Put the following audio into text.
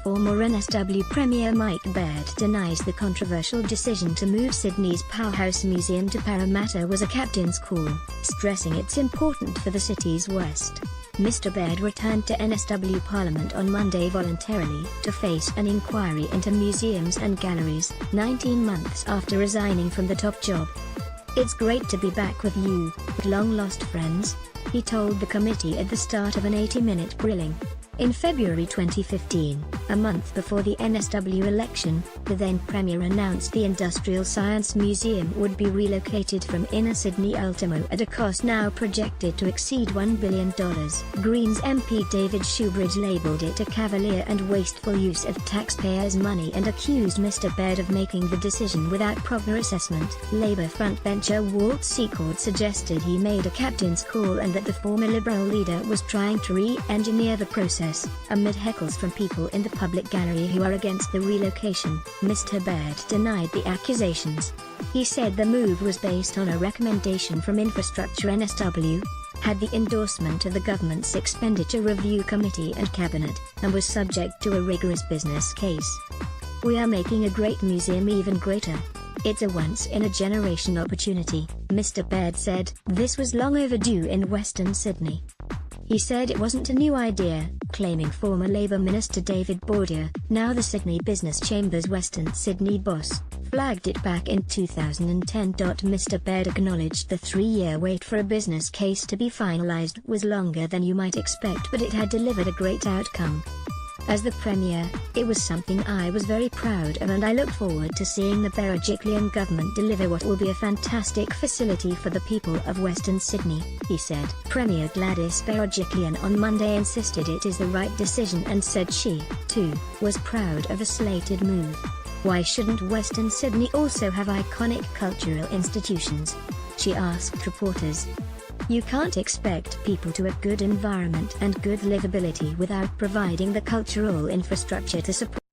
Former NSW Premier Mike Baird denies the controversial decision to move Sydney's Powerhouse Museum to Parramatta was a captain's call, stressing it's important for the city's west. Mr. Baird returned to NSW Parliament on Monday voluntarily to face an inquiry into museums and galleries, 19 months after resigning from the top job. "It's great to be back with you, long-lost friends," he told the committee at the start of an 80-minute grilling. In February 2015, a month before the NSW election, the then Premier announced the Industrial Science Museum would be relocated from inner Sydney Ultimo at a cost now projected to exceed $1 billion. Greens MP David Shoebridge labelled it a cavalier and wasteful use of taxpayers' money and accused Mr. Baird of making the decision without proper assessment. Labour frontbencher Walt Secord suggested he made a captain's call and that the former Liberal leader was trying to re-engineer the process. Amid heckles from people in the public gallery who are against the relocation, Mr. Baird denied the accusations. He said the move was based on a recommendation from Infrastructure NSW, had the endorsement of the government's Expenditure Review Committee and Cabinet, and was subject to a rigorous business case. "We are making a great museum even greater. It's a once-in-a-generation opportunity," Mr. Baird said. This was long overdue in Western Sydney. He said it wasn't a new idea, claiming former Labour Minister David Bordier, now the Sydney Business Chamber's Western Sydney boss, flagged it back in 2010. Mr. Baird acknowledged the 3-year wait for a business case to be finalised was longer than you might expect, but it had delivered a great outcome. "As the Premier, it was something I was very proud of, and I look forward to seeing the Berejiklian government deliver what will be a fantastic facility for the people of Western Sydney," he said. Premier Gladys Berejiklian on Monday insisted it is the right decision and said she, too, was proud of the slated move. "Why shouldn't Western Sydney also have iconic cultural institutions?" she asked reporters. "You can't expect people to have good environment and good livability without providing the cultural infrastructure to support